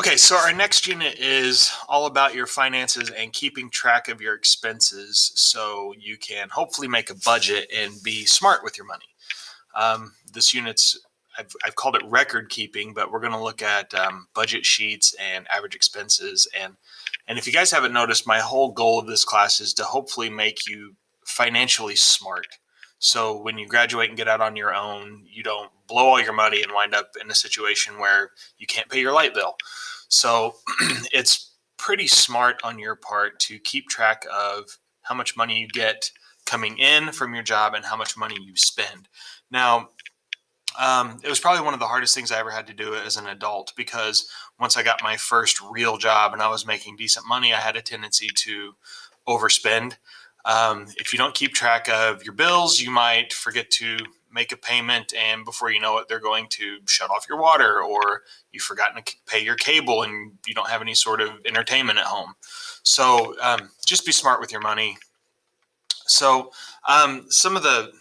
Okay, so our next unit is all about your finances and keeping track of your expenses so you can hopefully make a budget and be smart with your money. This unit's, I've called it record keeping, but we're going to look at budget sheets and average expenses. And if you guys haven't noticed, my whole goal of this class is to hopefully make you financially smart. So when you graduate and get out on your own, you don't blow all your money and wind up in a situation where you can't pay your light bill. So it's pretty smart on your part to keep track of how much money you get coming in from your job and how much money you spend. Now, it was probably one of the hardest things I ever had to do as an adult because once I got my first real job and I was making decent money, I had a tendency to overspend. If you don't keep track of your bills, you might forget to make a payment, and before you know it, they're going to shut off your water, or you've forgotten to pay your cable and you don't have any sort of entertainment at home. So just be smart with your money. So some of the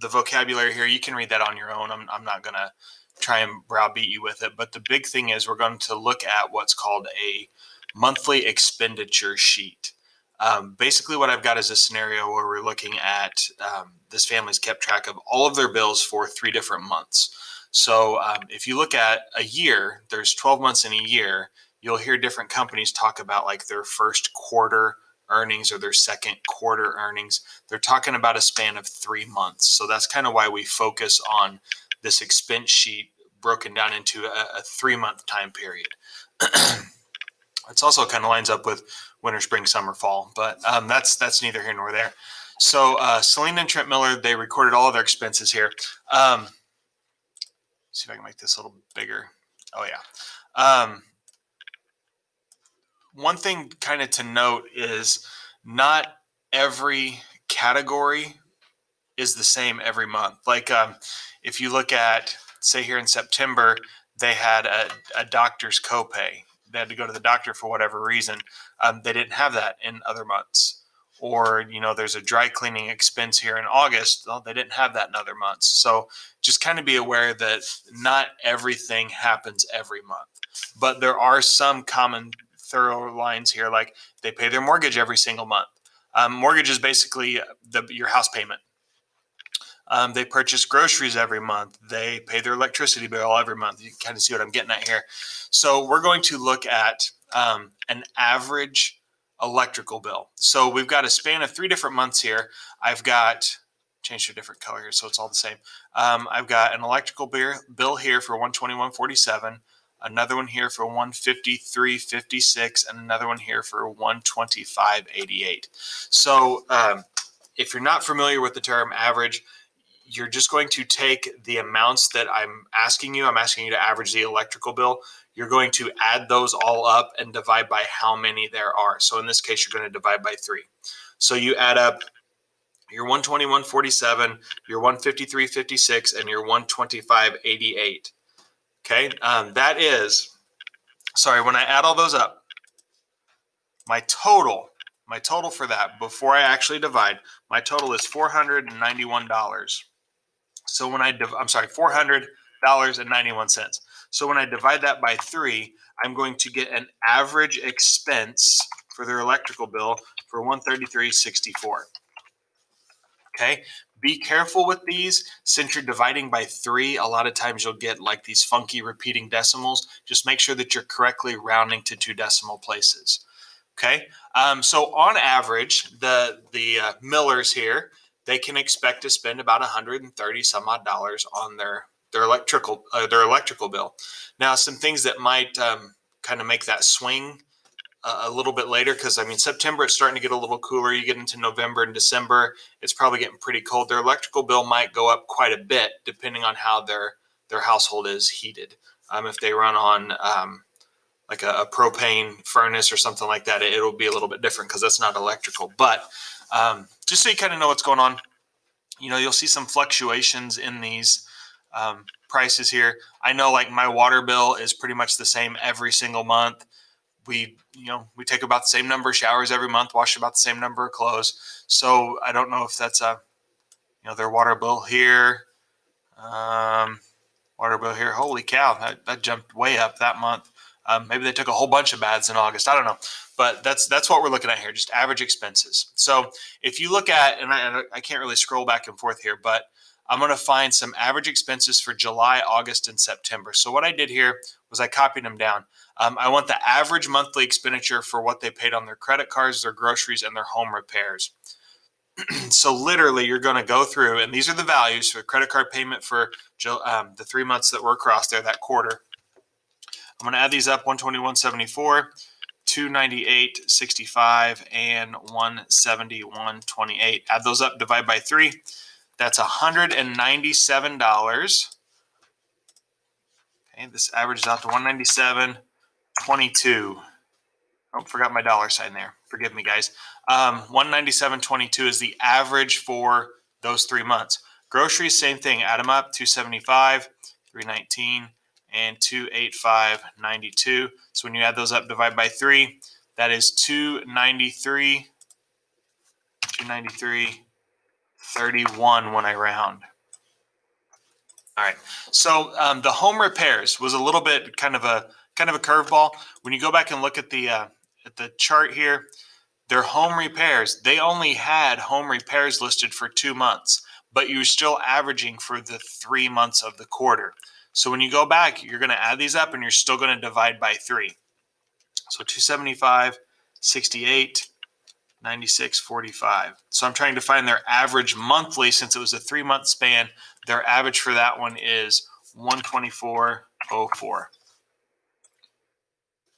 vocabulary here, you can read that on your own. I'm not going to try and browbeat you with it. But the big thing is we're going to look at what's called a monthly expenditure sheet. Basically, what I've got is a scenario where we're looking at this family's kept track of all of their bills for 3 different months. So if you look at a year, there's 12 months in a year. You'll hear different companies talk about like their first quarter earnings or their second quarter earnings. They're talking about a span of 3 months. So that's kind of why we focus on this expense sheet broken down into a 3-month time period. It's also kind of lines up with winter, spring, summer, fall, but that's neither here nor there. So Selena and Trent Miller, they recorded all of their expenses here. See if I can make this a little bigger. Oh yeah. One thing kind of to note is not every category is the same every month. Like if you look at, say here in September, they had a doctor's copay. They had to go to the doctor for whatever reason. They didn't have that in other months. Or, there's a dry cleaning expense here in August. Well, they didn't have that in other months. So just kind of be aware that not everything happens every month. But there are some common thorough lines here, like they pay their mortgage every single month. Mortgage is basically your house payment. They purchase groceries every month. They pay their electricity bill every month. You can kind of see what I'm getting at here. So we're going to look at an average electrical bill. So we've got a span of 3 different months here. I've got, change to a different color here so it's all the same. I've got an electrical bill here for $121.47, another one here for $153.56, and another one here for $125.88. So if you're not familiar with the term average, you're just going to take the amounts that I'm asking you. I'm asking you to average the electrical bill. You're going to add those all up and divide by how many there are. So in this case, you're going to divide by 3. So you add up your 121.47, your 153.56, and your 125.88. Okay, that is, sorry, when I add all those up, my total for that before I actually divide, my total is $491. So when I'm sorry, $400.91. So when I divide that by 3, I'm going to get an average expense for their electrical bill for $133.64. Okay. Be careful with these. Since you're dividing by 3, a lot of times you'll get like these funky repeating decimals. Just make sure that you're correctly rounding to 2 decimal places. Okay. So on average, the Millers here, they can expect to spend about $130 some odd dollars on their electrical bill. Now, some things that might kind of make that swing a little bit later, because September it's starting to get a little cooler. You get into November and December, it's probably getting pretty cold. Their electrical bill might go up quite a bit depending on how their household is heated. If they run on like a propane furnace or something like that, it'll be a little bit different because that's not electrical. But just so you kind of know what's going on, you'll see some fluctuations in these prices here. I know like my water bill is pretty much the same every single month. We take about the same number of showers every month, wash about the same number of clothes. So I don't know if that's their water bill here. Water bill here. Holy cow, that jumped way up that month. Maybe they took a whole bunch of baths in August. I don't know, but that's what we're looking at here, just average expenses. So if you look at, and I can't really scroll back and forth here, but I'm going to find some average expenses for July, August, and September. So what I did here was I copied them down. I want the average monthly expenditure for what they paid on their credit cards, their groceries, and their home repairs. So literally, you're going to go through, and these are the values for credit card payment for the 3 months that were across there, that quarter. I'm going to add these up: 121.74, 298.65, and 171.28. Add those up, divide by 3. That's $197. Okay, this averages out to 197.22. Oh, forgot my dollar sign there. Forgive me, guys. 197.22 is the average for those 3 months. Groceries, same thing. Add them up: 275, 319, and 285.92. So when you add those up, divide by 3. That is 293.31 when I round. All right. So the home repairs was a little bit kind of a curveball. When you go back and look at the chart here, their home repairs, they only had home repairs listed for 2 months, but you're still averaging for the 3 months of the quarter. So when you go back, you're going to add these up and you're still going to divide by 3. So 275, 68, 96.45. So I'm trying to find their average monthly. Since it was a 3 month span, their average for that one is 124.04.